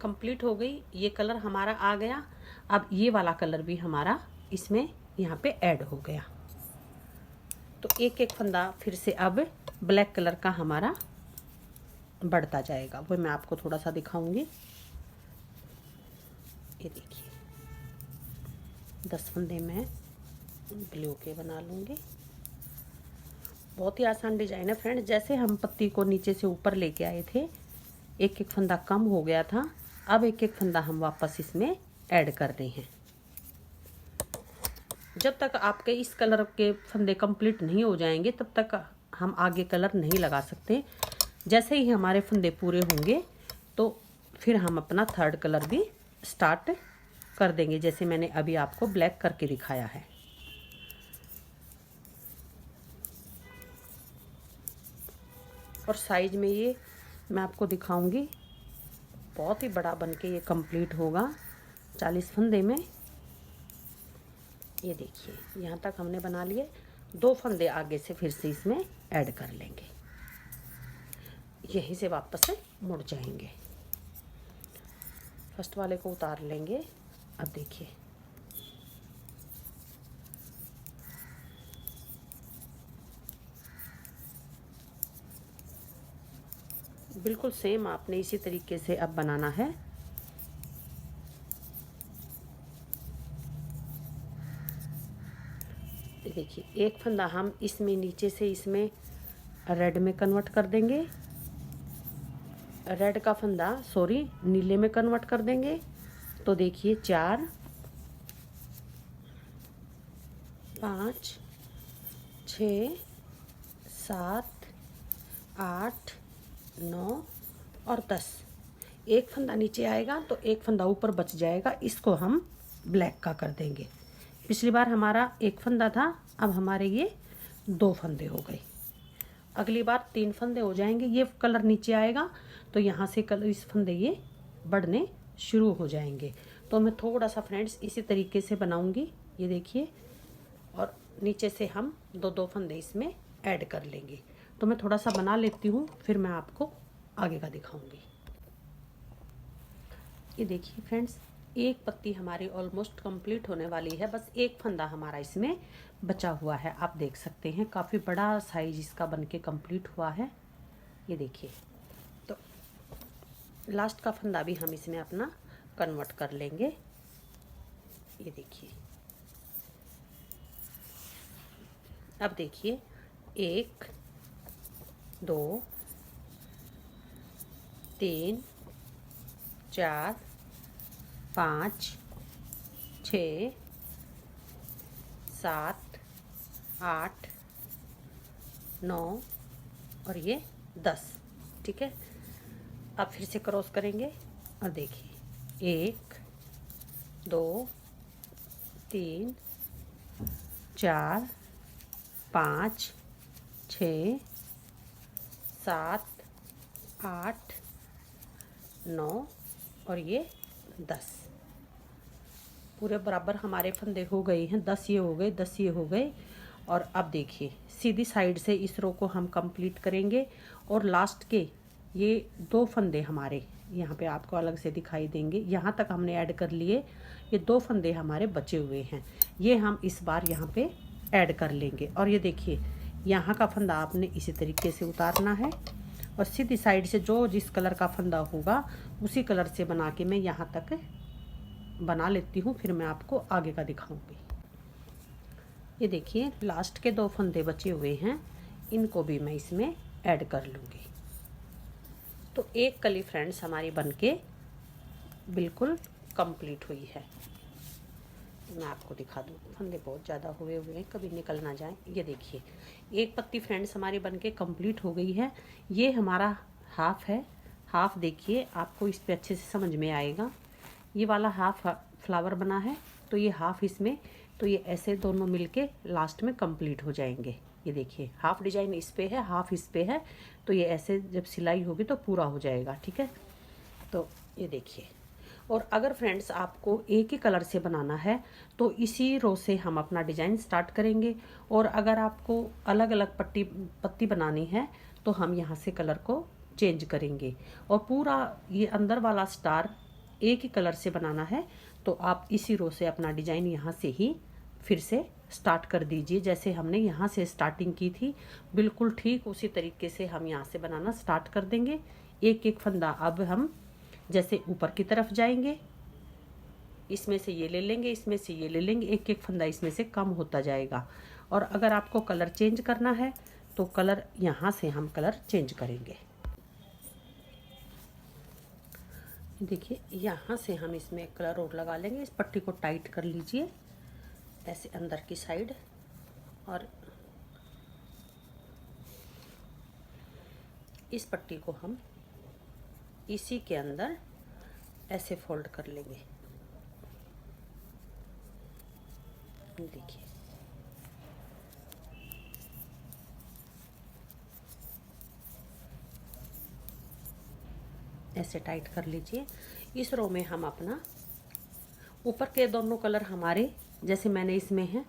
कंप्लीट हो गई, ये कलर हमारा आ गया। अब ये वाला कलर भी हमारा इसमें यहाँ पे ऐड हो गया। तो एक एक फंदा फिर से अब ब्लैक कलर का हमारा बढ़ता जाएगा, वो मैं आपको थोड़ा सा दिखाऊंगी। ये देखिए, 10 फंदे मैं ब्लू के बना लूँगी। बहुत ही आसान डिजाइन है फ्रेंड्स। जैसे हम पत्ती को नीचे से ऊपर लेके आए थे, एक एक फंदा कम हो गया था, अब एक एक फंदा हम वापस इसमें ऐड कर रहे हैं। जब तक आपके इस कलर के फंदे कंप्लीट नहीं हो जाएंगे तब तक हम आगे कलर नहीं लगा सकते। जैसे ही हमारे फंदे पूरे होंगे तो फिर हम अपना थर्ड कलर भी स्टार्ट कर देंगे, जैसे मैंने अभी आपको ब्लैक करके दिखाया है। और साइज में ये मैं आपको दिखाऊंगी, बहुत ही बड़ा बनके ये कंप्लीट होगा 40 फंदे में। ये देखिए, यहाँ तक हमने बना लिए। 2 फंदे आगे से फिर से इसमें ऐड कर लेंगे, यहीं से वापस से मुड़ जाएंगे। फर्स्ट वाले को उतार लेंगे। अब देखिए, बिल्कुल सेम आपने इसी तरीके से अब बनाना है। देखिए, एक फंदा हम इसमें नीचे से इसमें रेड में कन्वर्ट कर देंगे, रेड का फंदा सॉरी नीले में कन्वर्ट कर देंगे। तो देखिए 4 5 6 7 8 9 और 10। एक फंदा नीचे आएगा तो एक फंदा ऊपर बच जाएगा, इसको हम ब्लैक का कर देंगे। पिछली बार हमारा एक फंदा था, अब हमारे ये 2 फंदे हो गए। अगली बार 3 फंदे हो जाएंगे, ये कलर नीचे आएगा तो यहाँ से कलर इस फंदे ये बढ़ने शुरू हो जाएंगे। तो मैं थोड़ा सा फ्रेंड्स इसी तरीके से बनाऊंगी, ये देखिए। और नीचे से हम 2-2 फंदे इसमें ऐड कर लेंगे। तो मैं थोड़ा सा बना लेती हूँ, फिर मैं आपको आगे का दिखाऊंगी। ये देखिए फ्रेंड्स, एक पत्ती हमारी ऑलमोस्ट कंप्लीट होने वाली है, बस एक फंदा हमारा इसमें बचा हुआ है। आप देख सकते हैं काफ़ी बड़ा साइज इसका बनके कंप्लीट हुआ है। ये देखिए, तो लास्ट का फंदा भी हम इसमें अपना कन्वर्ट कर लेंगे। ये देखिए, अब देखिए 1 2 3 4 5 6 7 8 9 और ये 10। ठीक है, अब फिर से क्रॉस करेंगे और देखिए 1 2 3 4 5 6 7 8 9 और ये 10। पूरे बराबर हमारे फंदे हो गए हैं। 10 ये हो गए, 10 ये हो गए। और अब देखिए, सीधी साइड से इस रो को हम कंप्लीट करेंगे और लास्ट के ये 2 फंदे हमारे यहाँ पे आपको अलग से दिखाई देंगे। यहाँ तक हमने ऐड कर लिए, ये 2 फंदे हमारे बचे हुए हैं, ये हम इस बार यहाँ पे ऐड कर लेंगे। और ये देखिए, यहाँ का फंदा आपने इसी तरीके से उतारना है और सीधी साइड से जो जिस कलर का फंदा होगा उसी कलर से बना के मैं यहाँ तक बना लेती हूँ, फिर मैं आपको आगे का दिखाऊंगी। ये देखिए, लास्ट के 2 फंदे बचे हुए हैं, इनको भी मैं इसमें ऐड कर लूँगी। तो एक कली फ्रेंड्स हमारी बनके बिल्कुल कंप्लीट हुई है। मैं आपको दिखा दूँ, फंदे बहुत ज़्यादा हुए हैं, कभी निकल ना जाए। ये देखिए, एक पत्ती फ्रेंड्स हमारी बनके कंप्लीट हो गई है। ये हमारा हाफ है, हाफ देखिए आपको इस पे अच्छे से समझ में आएगा। ये वाला हाफ फ्लावर बना है, तो ये हाफ इसमें, तो ये ऐसे दोनों मिलके लास्ट में कंप्लीट हो जाएंगे। ये देखिए, हाफ डिजाइन इस पे है, हाफ इस पे है, तो ये ऐसे जब सिलाई होगी तो पूरा हो जाएगा। ठीक है, तो ये देखिए। और अगर फ्रेंड्स आपको एक ही कलर से बनाना है तो इसी रो से हम अपना डिजाइन स्टार्ट करेंगे। और अगर आपको अलग अलग पत्ती बनानी है तो हम यहाँ से कलर को चेंज करेंगे। और पूरा ये अंदर वाला स्टार एक ही कलर से बनाना है, तो आप इसी रो से अपना डिजाइन यहाँ से ही फिर से स्टार्ट कर दीजिए। जैसे हमने यहाँ से स्टार्टिंग की थी, बिल्कुल ठीक उसी तरीके से हम यहाँ से बनाना स्टार्ट कर देंगे। एक एक फंदा अब हम जैसे ऊपर की तरफ जाएंगे, इसमें से ये ले लेंगे, इसमें से ये ले लेंगे, एक एक फंदा इसमें से कम होता जाएगा। और अगर आपको कलर चेंज करना है तो कलर यहाँ से हम कलर चेंज करेंगे। देखिए यहाँ से हम इसमें कलर और लगा लेंगे। इस पट्टी को टाइट कर लीजिए ऐसे अंदर की साइड, और इस पट्टी को हम इसी के अंदर ऐसे फोल्ड कर लेंगे। देखिए ऐसे टाइट कर लीजिए। इस रो में हम अपना ऊपर के दोनों कलर हमारे जैसे मैंने इसमें है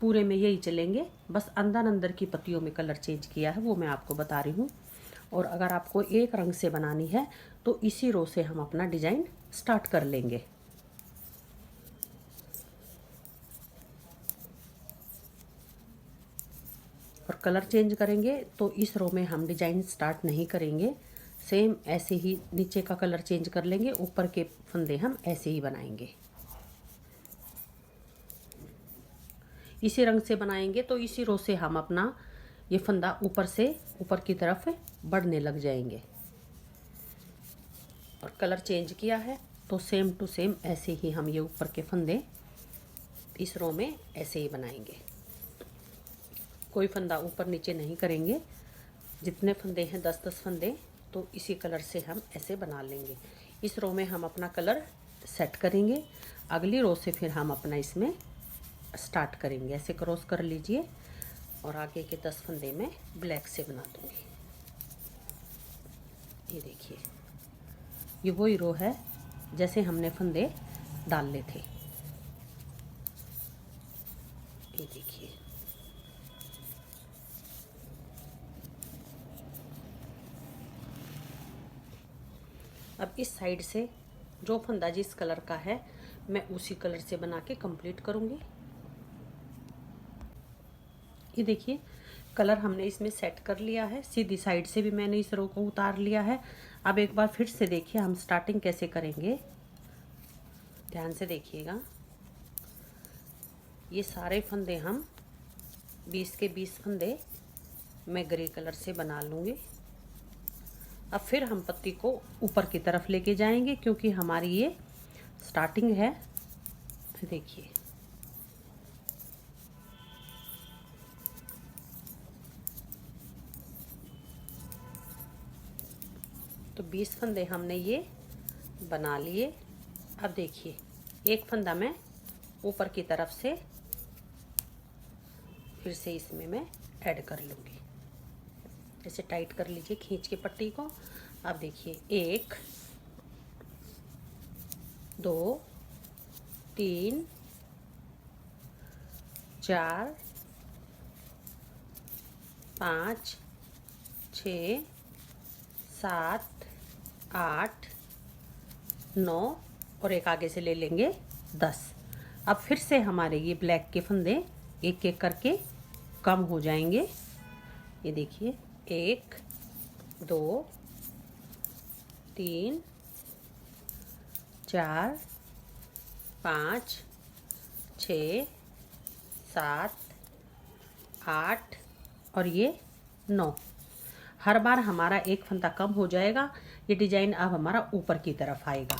पूरे में यही चलेंगे, बस अंदर अंदर की पत्तियों में कलर चेंज किया है वो मैं आपको बता रही हूँ। और अगर आपको एक रंग से बनानी है तो इसी रो से हम अपना डिजाइन स्टार्ट कर लेंगे। और कलर चेंज करेंगे तो इस रो में हम डिजाइन स्टार्ट नहीं करेंगे, सेम ऐसे ही नीचे का कलर चेंज कर लेंगे, ऊपर के फंदे हम ऐसे ही बनाएंगे। इसी रंग से बनाएंगे तो इसी रो से हम अपना ये फंदा ऊपर से ऊपर की तरफ बढ़ने लग जाएंगे। और कलर चेंज किया है तो सेम टू सेम ऐसे ही हम ये ऊपर के फंदे इस रो में ऐसे ही बनाएंगे। कोई फंदा ऊपर नीचे नहीं करेंगे। जितने फंदे हैं 10-10 फंदे, तो इसी कलर से हम ऐसे बना लेंगे। इस रो में हम अपना कलर सेट करेंगे, अगली रो से फिर हम अपना इसमें स्टार्ट करेंगे। ऐसे क्रॉस कर लीजिए और आगे के 10 फंदे में ब्लैक से बना दूंगी। ये देखिए ये वही रो है जैसे हमने फंदे डाले थे। ये देखिए अब इस साइड से जो फंदा जिस कलर का है मैं उसी कलर से बना के कंप्लीट करूंगी। ये देखिए कलर हमने इसमें सेट कर लिया है, सीधी साइड से भी मैंने इस रो को उतार लिया है। अब एक बार फिर से देखिए हम स्टार्टिंग कैसे करेंगे, ध्यान से देखिएगा। ये सारे फंदे हम 20 के 20 फंदे मैं ग्रे कलर से बना लूँगी। अब फिर हम पत्ती को ऊपर की तरफ लेके जाएंगे क्योंकि हमारी ये स्टार्टिंग है। देखिए तो 20 फंदे हमने ये बना लिए। अब देखिए एक फंदा मैं ऊपर की तरफ से फिर से इसमें मैं ऐड कर लूँगी। ऐसे टाइट कर लीजिए खींच के पट्टी को। अब देखिए 1 2 3 4 5 6 7 8 9 और एक आगे से ले लेंगे 10। अब फिर से हमारे ये ब्लैक के फंदे एक एक करके कम हो जाएंगे। ये देखिए 1 2 3 4 5 6 7 8 और ये 9। हर बार हमारा एक फंदा कम हो जाएगा। ये डिजाइन अब हमारा ऊपर की तरफ आएगा।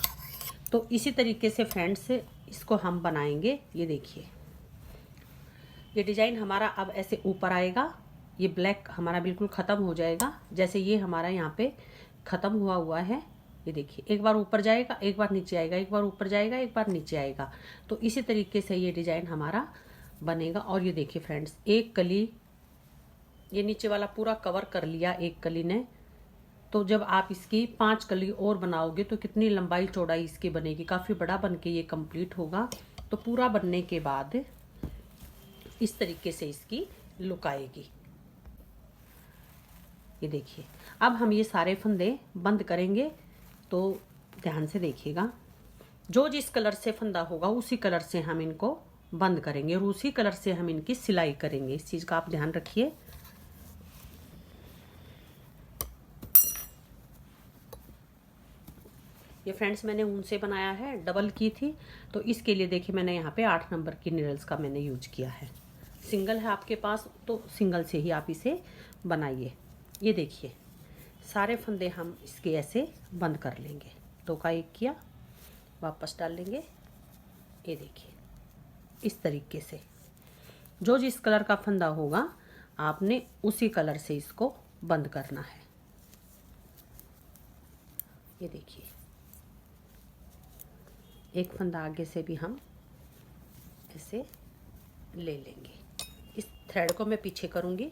तो इसी तरीके से फ्रेंड्स इसको हम बनाएंगे। ये देखिए ये डिजाइन हमारा अब ऐसे ऊपर आएगा। ये ब्लैक हमारा बिल्कुल ख़त्म हो जाएगा, जैसे ये हमारा यहाँ पे ख़त्म हुआ है। ये देखिए एक बार ऊपर जाएगा, एक बार नीचे आएगा, एक बार ऊपर जाएगा, एक बार नीचे आएगा। तो इसी तरीके से ये डिजाइन हमारा बनेगा। और ये देखिए फ्रेंड्स एक कली ये नीचे वाला पूरा कवर कर लिया एक कली ने। तो जब आप इसकी 5 कली और बनाओगे तो कितनी लंबाई चौड़ाई इसकी बनेगी, काफ़ी बड़ा बन के ये कंप्लीट होगा। तो पूरा बनने के बाद इस तरीके से इसकी लुक आएगी। ये देखिए, अब हम ये सारे फंदे बंद करेंगे, तो ध्यान से देखिएगा। जो जिस कलर से फंदा होगा उसी कलर से हम इनको बंद करेंगे और उसी कलर से हम इनकी सिलाई करेंगे। इस चीज़ का आप ध्यान रखिए। ये फ्रेंड्स मैंने ऊन से बनाया है, डबल की थी, तो इसके लिए देखिए मैंने यहाँ पे 8 नंबर की नीडल्स का मैंने यूज किया है। सिंगल है आपके पास तो सिंगल से ही आप इसे बनाइए। ये देखिए सारे फंदे हम इसके ऐसे बंद कर लेंगे। 2 का 1 किया, वापस डाल लेंगे। ये देखिए इस तरीके से जो जिस कलर का फंदा होगा आपने उसी कलर से इसको बंद करना है। ये देखिए एक फंदा आगे से भी हम ऐसे ले लेंगे। इस थ्रेड को मैं पीछे करूँगी,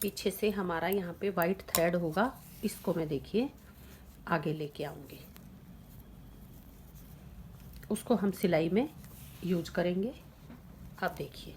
पीछे से हमारा यहाँ पे वाइट थ्रेड होगा, इसको मैं देखिए आगे लेके आऊँगी। उसको हम सिलाई में यूज करेंगे। अब देखिए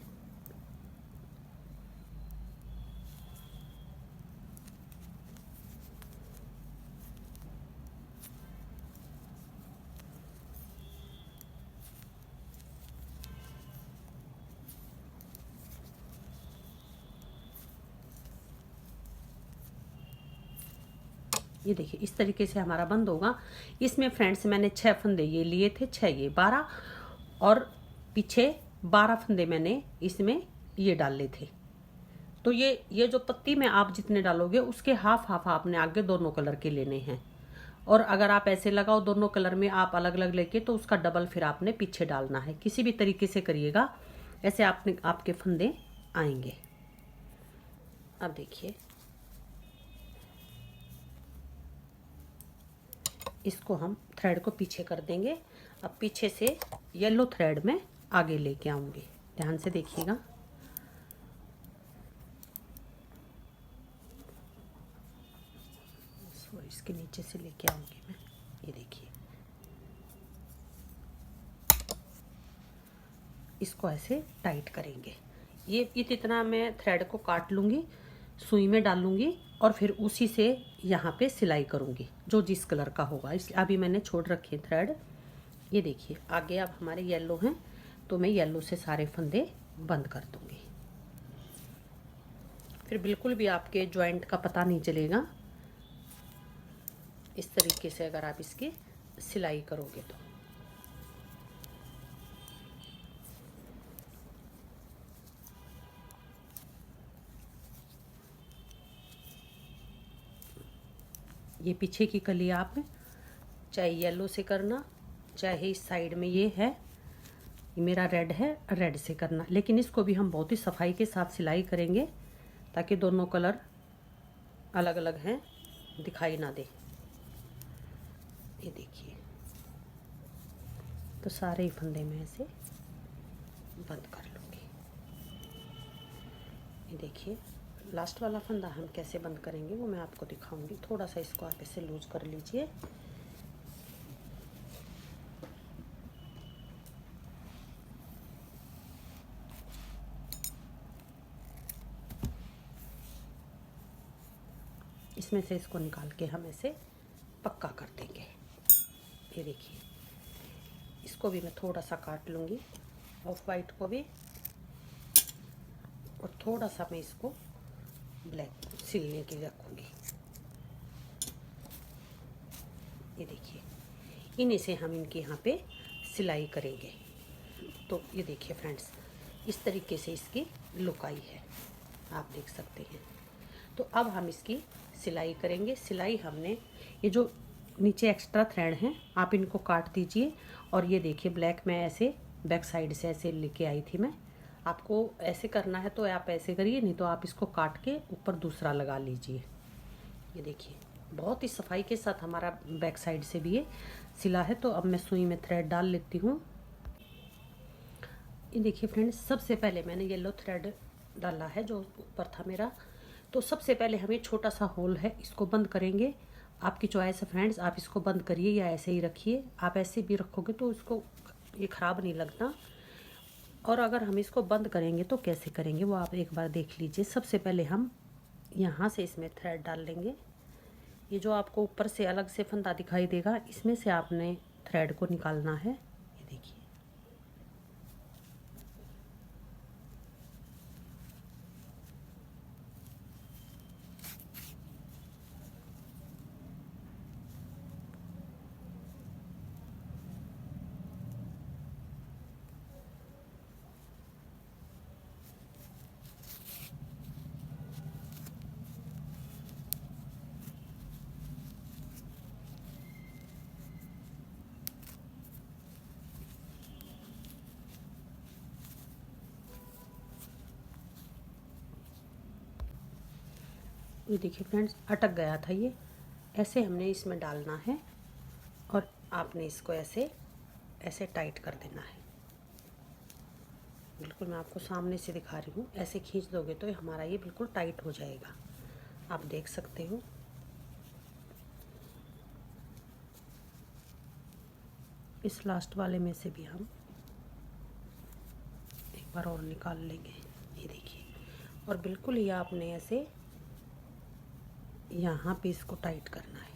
ये देखिए इस तरीके से हमारा बंद होगा। इसमें फ्रेंड्स मैंने 6 फंदे ये लिए थे, 6 ये 12 और पीछे 12 फंदे मैंने इसमें ये डाले थे। तो ये जो पत्ती में आप जितने डालोगे उसके हाफ आपने आगे दोनों कलर के लेने हैं। और अगर आप ऐसे लगाओ दोनों कलर में आप अलग अलग लेके तो उसका डबल फिर आपने पीछे डालना है। किसी भी तरीके से करिएगा, ऐसे आपके फंदे आएंगे। अब देखिए इसको हम थ्रेड को पीछे कर देंगे। अब पीछे से येलो थ्रेड में आगे लेके आऊंगी। ध्यान से देखिएगा। इसके नीचे से लेके आऊंगी मैं। ये देखिए इसको ऐसे टाइट करेंगे। ये इतना मैं थ्रेड को काट लूँगी, सुई में डालूंगी और फिर उसी से यहाँ पे सिलाई करूँगी जो जिस कलर का होगा। इसलिए अभी मैंने छोड़ रखे थ्रेड। ये देखिए आगे अब हमारे येलो हैं तो मैं येलो से सारे फंदे बंद कर दूँगी। फिर बिल्कुल भी आपके जॉइंट का पता नहीं चलेगा। इस तरीके से अगर आप इसकी सिलाई करोगे तो ये पीछे की कली आप चाहे येलो से करना, चाहे इस साइड में ये है, ये मेरा रेड है, रेड से करना। लेकिन इसको भी हम बहुत ही सफाई के साथ सिलाई करेंगे ताकि दोनों कलर अलग अलग हैं दिखाई ना दे। ये देखिए तो सारे ही फंदे में ऐसे बंद कर लूँगी। ये देखिए लास्ट वाला फंदा हम कैसे बंद करेंगे वो मैं आपको दिखाऊंगी। थोड़ा सा इसको आप ऐसे लूज कर लीजिए। इसमें से इसको निकाल के हम ऐसे पक्का कर देंगे। ये देखिए इसको भी मैं थोड़ा सा काट लूँगी, ऑफ वाइट को भी, और थोड़ा सा मैं इसको ब्लैक सिलने के लिए रखूँगी। ये देखिए इन्हीं से हम इनके यहाँ पे सिलाई करेंगे। तो ये देखिए फ्रेंड्स इस तरीके से इसकी लुक आई है, आप देख सकते हैं। तो अब हम इसकी सिलाई करेंगे। सिलाई हमने ये जो नीचे एक्स्ट्रा थ्रेड हैं आप इनको काट दीजिए। और ये देखिए ब्लैक में ऐसे बैक साइड से ऐसे लेके आई थी मैं। आपको ऐसे करना है तो आप ऐसे करिए, नहीं तो आप इसको काट के ऊपर दूसरा लगा लीजिए। ये देखिए बहुत ही सफाई के साथ हमारा बैक साइड से भी ये सिला है। तो अब मैं सुई में थ्रेड डाल लेती हूँ। ये देखिए फ्रेंड्स सबसे पहले मैंने येलो थ्रेड डाला है जो ऊपर था मेरा। तो सबसे पहले हम ये छोटा सा होल है इसको बंद करेंगे। आपकी चॉइस है फ्रेंड्स, आप इसको बंद करिए या ऐसे ही रखिए। आप ऐसे भी रखोगे तो इसको ये ख़राब नहीं लगता। और अगर हम इसको बंद करेंगे तो कैसे करेंगे वो आप एक बार देख लीजिए। सबसे पहले हम यहाँ से इसमें थ्रेड डाल लेंगे। ये जो आपको ऊपर से अलग से फंदा दिखाई देगा, इसमें से आपने थ्रेड को निकालना है। ये देखिए, ये देखिए फ्रेंड्स, अटक गया था ये। ऐसे हमने इसमें डालना है और आपने इसको ऐसे ऐसे टाइट कर देना है। बिल्कुल मैं आपको सामने से दिखा रही हूँ। ऐसे खींच दोगे तो हमारा ये बिल्कुल टाइट हो जाएगा, आप देख सकते हो। इस लास्ट वाले में से भी हम एक बार और निकाल लेंगे। ये देखिए, और बिल्कुल ये आपने ऐसे यहाँ पे इसको टाइट करना है।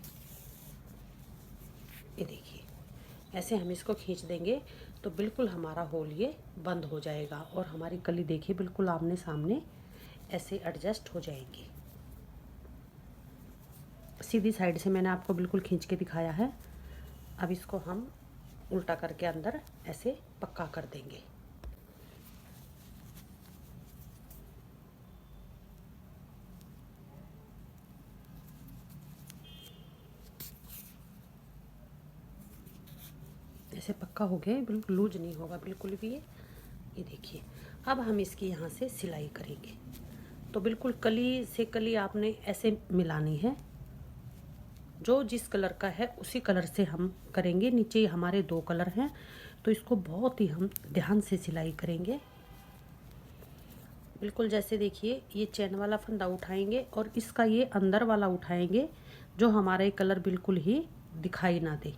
ये देखिए, ऐसे हम इसको खींच देंगे तो बिल्कुल हमारा होल ये बंद हो जाएगा और हमारी कली देखिए बिल्कुल आमने सामने ऐसे एडजस्ट हो जाएंगी। सीधी साइड से मैंने आपको बिल्कुल खींच के दिखाया है। अब इसको हम उल्टा करके अंदर ऐसे पक्का कर देंगे। ऐसे पक्का हो गया, बिल्कुल लूज नहीं होगा बिल्कुल भी ये देखिए। अब हम इसकी यहाँ से सिलाई करेंगे। तो बिल्कुल कली से कली आपने ऐसे मिलानी है। जो जिस कलर का है उसी कलर से हम करेंगे। नीचे हमारे 2 कलर हैं तो इसको बहुत ही हम ध्यान से सिलाई करेंगे। बिल्कुल जैसे देखिए, ये चैन वाला फंदा उठाएंगे और इसका ये अंदर वाला उठाएंगे, जो हमारे कलर बिल्कुल ही दिखाई ना दे।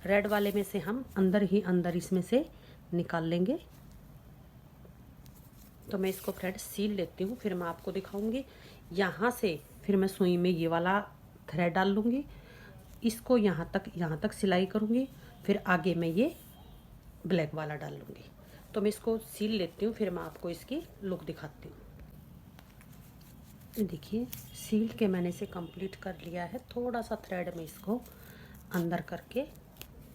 रेड वाले में से हम अंदर ही अंदर इसमें से निकाल लेंगे। तो मैं इसको फ्रेंड्स सील लेती हूँ, फिर मैं आपको दिखाऊंगी। यहाँ से फिर मैं सुई में ये वाला थ्रेड डाल लूँगी, इसको यहाँ तक सिलाई करूँगी, फिर आगे मैं ये ब्लैक वाला डाल लूँगी। तो मैं इसको सील लेती हूँ, फिर मैं आपको इसकी लुक दिखाती हूँ। देखिए, सील के मैंने इसे कंप्लीट कर लिया है। थोड़ा सा थ्रेड में इसको अंदर करके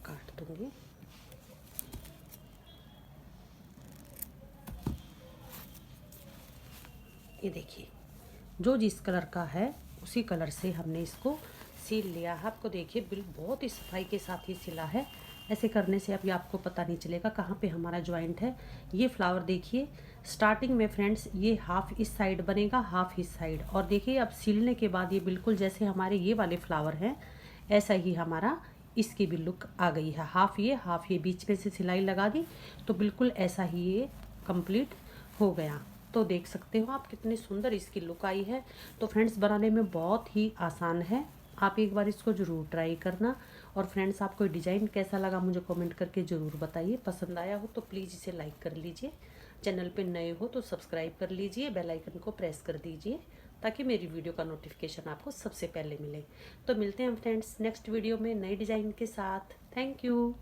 काट दूँगी। ये देखिए, जो जिस कलर का है उसी कलर से हमने इसको सील लिया है। आपको देखिए बहुत ही सफाई के साथ ही सिला है। ऐसे करने से अभी आपको पता नहीं चलेगा कहाँ पे हमारा ज्वाइंट है। ये फ्लावर देखिए, स्टार्टिंग में फ्रेंड्स ये हाफ इस साइड बनेगा, हाफ इस साइड। और देखिए अब सिलने के बाद ये बिल्कुल जैसे हमारे ये वाले फ्लावर हैं, ऐसा ही हमारा इसकी भी लुक आ गई है। हाफ ये बीच में से सिलाई लगा दी तो बिल्कुल ऐसा ही ये कंप्लीट हो गया। तो देख सकते हो आप कितनी सुंदर इसकी लुक आई है। तो फ्रेंड्स, बनाने में बहुत ही आसान है, आप एक बार इसको ज़रूर ट्राई करना। और फ्रेंड्स, आपको डिज़ाइन कैसा लगा मुझे कमेंट करके ज़रूर बताइए। पसंद आया हो तो प्लीज़ इसे लाइक कर लीजिए। चैनल पे नए हो तो सब्सक्राइब कर लीजिए, बेल आइकन को प्रेस कर दीजिए ताकि मेरी वीडियो का नोटिफिकेशन आपको सबसे पहले मिले। तो मिलते हैं फ्रेंड्स नेक्स्ट वीडियो में नई डिज़ाइन के साथ। Thank you.